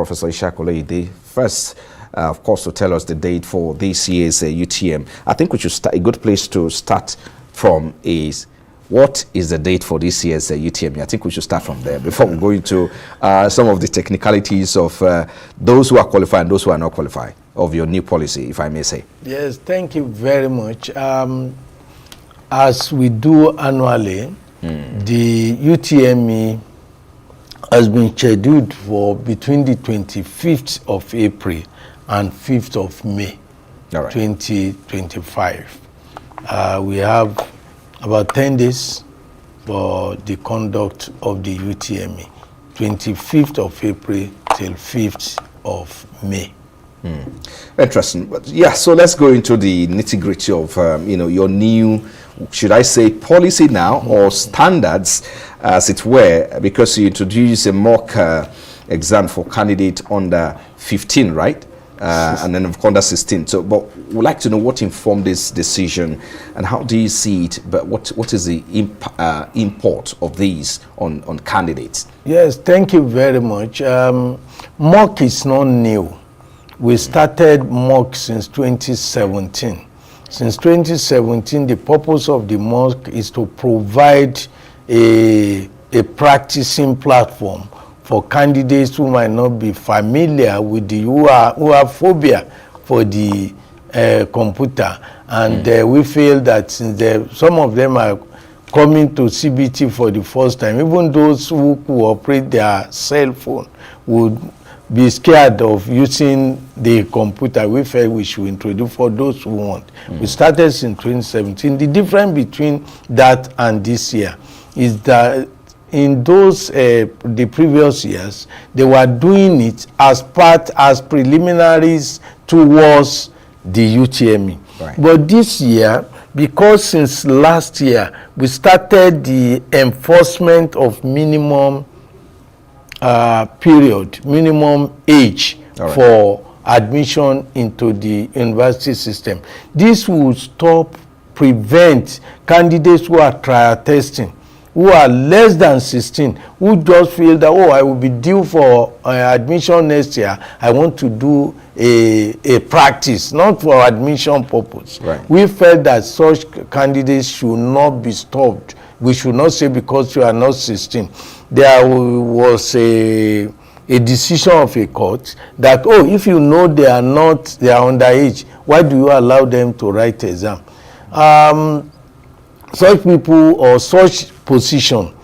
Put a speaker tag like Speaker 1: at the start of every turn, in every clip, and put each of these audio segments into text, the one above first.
Speaker 1: Professor Isaq Oloyede, first, of course, to tell us the date for this year's UTM. I think we should start, a good place to start from is, what is the date for this year's UTME? I think we should start from there before we go into some of the technicalities of those who are qualified and those who are not qualified of your new policy, if I may say.
Speaker 2: Yes, thank you very much. As we do annually, the UTME has been scheduled for between the 25th of April and 5th of May, 2025. We have about 10 days for the conduct of the UTME, 25th of April till 5th of May.
Speaker 1: Interesting. But yeah, so let's go into the nitty-gritty of your new, should I say, policy now or standards, as it were, because you introduced a mock exam for candidate under 15, right? And then of course under 16. So, but we'd like to know what informed this decision and how do you see it, but what is the import of these on candidates?
Speaker 2: Yes, thank you very much. Mock is not new. We started mock since 2017. Since 2017, the purpose of the mock is to provide a practicing platform for candidates who might not be familiar with the, who have phobia for the computer. And we feel that since some of them are coming to CBT for the first time, even those who operate their cell phone would be scared of using the computer. We felt we should introduce for those who want. We started in 2017. The difference between that and this year is that in those the previous years, they were doing it as preliminaries towards the UTME. Right. But this year, because since last year we started the enforcement of minimum minimum age for admission into the university system. This will prevent candidates who are trial testing, who are less than 16, who just feel that, oh, I will be due for admission next year. I want to do a practice, not for admission purpose. Right. We felt that such candidates should not be stopped. We should not say because you are not 16. There was a decision of a court that, oh, if you know they are underage, why do you allow them to write exam? Such people or such position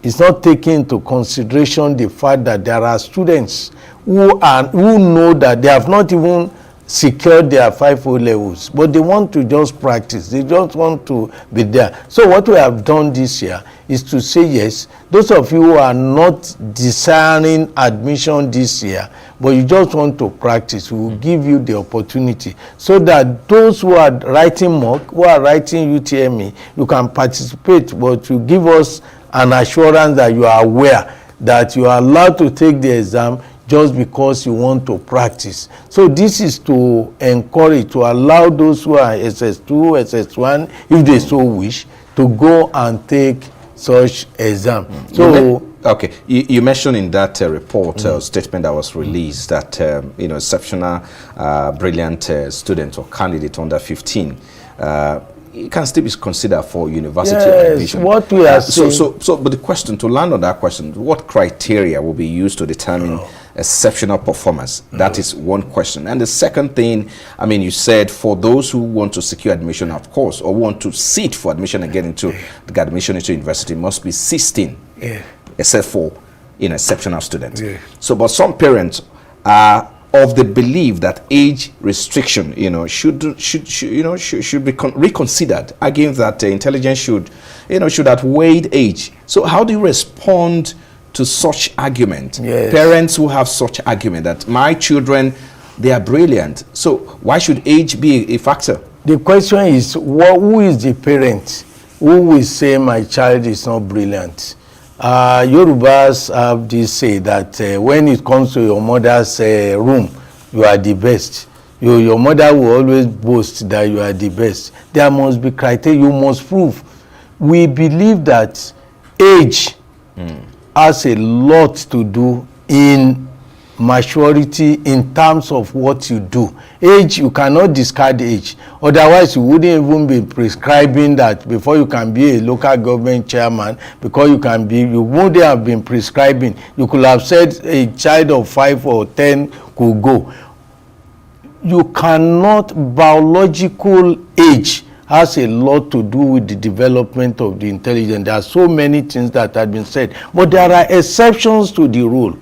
Speaker 2: is not taking into consideration the fact that there are students who know that they have not even secured their 5 levels, but they want to just practice. They just want to be there. So what we have done this year is to say, yes, those of you who are not desiring admission this year, but you just want to practice, we will give you the opportunity so that those who are writing mock, who are writing UTME, you can participate, but you give us an assurance that you are aware that you are allowed to take the exam just because you want to practice. So this is to encourage, to allow those who are SS2, SS1, if they so wish, to go and take such exam. So
Speaker 1: okay, you mentioned in that report statement that was released that exceptional, brilliant student or candidate under 15 it can still be considered for university admission.
Speaker 2: What we are saying.
Speaker 1: But the question, to land on that question, what criteria will be used to determine exceptional performance? That is one question. And the second thing, I mean, you said for those who want to secure admission, of course, or want to sit for admission and get into the admission into university must be 16, except for exceptional students. So, but some parents are of the belief that age restriction, should be reconsidered, arguing that intelligence should outweigh age. So, how do you respond to such argument?
Speaker 2: Yes.
Speaker 1: Parents who have such argument that my children, they are brilliant, so why should age be a factor?
Speaker 2: The question is, who is the parent who will say my child is not brilliant? Yorubas have this say that when it comes to your mother's room, you are the best. Your mother will always boast that you are the best. There must be criteria. You must prove. We believe that age has a lot to do in maturity in terms of what you do. Age, you cannot discard age. Otherwise, you wouldn't even be prescribing that before you can be a local government chairman, because you wouldn't have been prescribing. You could have said a child of 5 or 10 could go. You cannot, biological age has a lot to do with the development of the intelligence. There are so many things that have been said, but there are exceptions to the rule.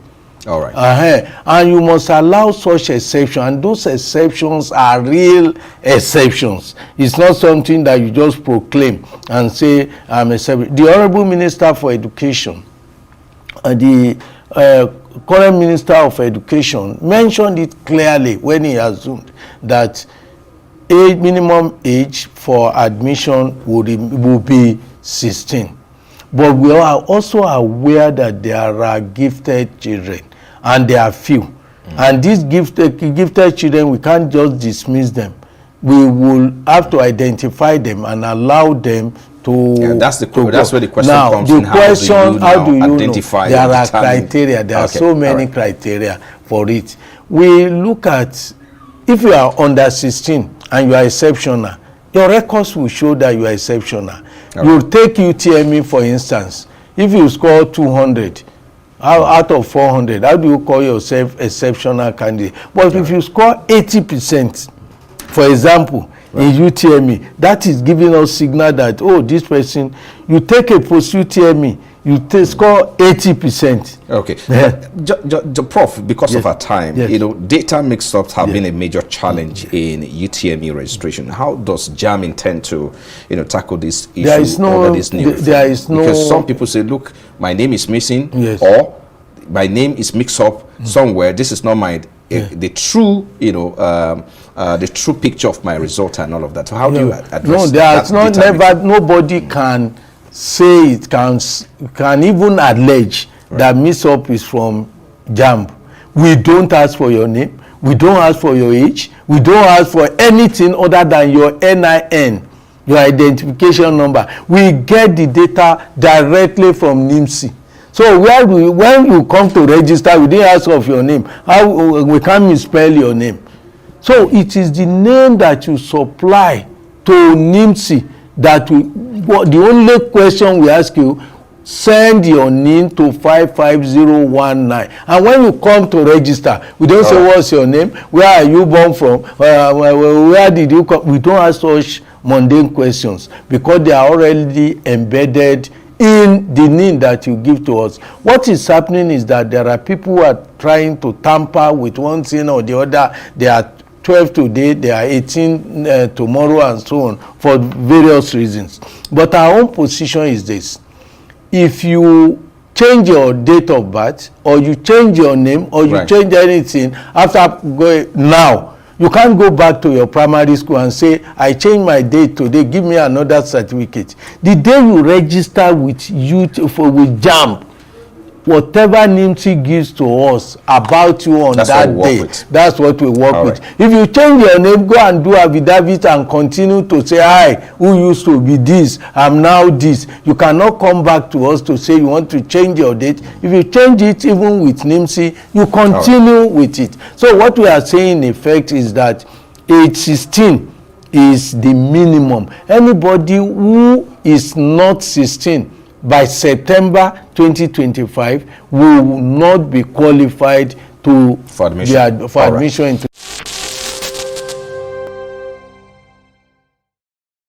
Speaker 1: All right.
Speaker 2: And you must allow such exceptions, and those exceptions are real exceptions. It's not something that you just proclaim and say, I'm accepting. The Honorable Minister for Education, the current Minister of Education, mentioned it clearly when he assumed that minimum age for admission will be 16. But we are also aware that there are gifted children, and they are few. And these gifted children, we can't just dismiss them. We will have to identify them and allow them to.
Speaker 1: That's where the question
Speaker 2: now,
Speaker 1: comes
Speaker 2: the
Speaker 1: in.
Speaker 2: question, how do you
Speaker 1: identify?
Speaker 2: There are criteria. There are so many criteria for it. We look at, if you are under 16 and you are exceptional, your records will show that you are exceptional. You take UTME, for instance. If you score 200 out of 400, how do you call yourself exceptional candidate? But if you score 80%, for example, in UTME, that is giving us signal that, oh, this person, you take a post UTME, you score 80%.
Speaker 1: Okay. Prof, because of our time, data mix-ups have been a major challenge in UTME registration. How does JAMB intend to, tackle this issue?
Speaker 2: There is no,
Speaker 1: because some people say, look, my name is missing, or my name is mixed up somewhere. This is not my the true, the true picture of my result and all of that. So how do you address that?
Speaker 2: No, there's not. Nobody can say it, can even allege that mix-up is from JAMB. We don't ask for your name. We don't ask for your age. We don't ask for anything other than your NIN, your identification number. We get the data directly from NIMSI. So when you come to register, we didn't ask of your name. How we can't misspell your name. So it is the name that you supply to NIMSI that the only question we ask you, send your name to 55019. And when you come to register, we don't say what's your name, where are you born from, where did you come. We don't ask such mundane questions because they are already embedded in the name that you give to us. What is happening is that there are people who are trying to tamper with one thing or the other. They are 12 today, they are 18 tomorrow, and so on, for various reasons. But our own position is this: if you change your date of birth, or you change your name, or you change anything after going now, you can't go back to your primary school and say, I changed my date today, give me another certificate. The day you register with JAMB, whatever NIMSI gives to us about you on that day, that's what we work with. If you change your name, go and do affidavit and continue to say, hi, who used to be this, I'm now this. You cannot come back to us to say you want to change your date. If you change it even with NIMSI, you continue with it. So what we are saying in effect is that age 16 is the minimum. Anybody who is not 16 by September 2025 will not be qualified for admission into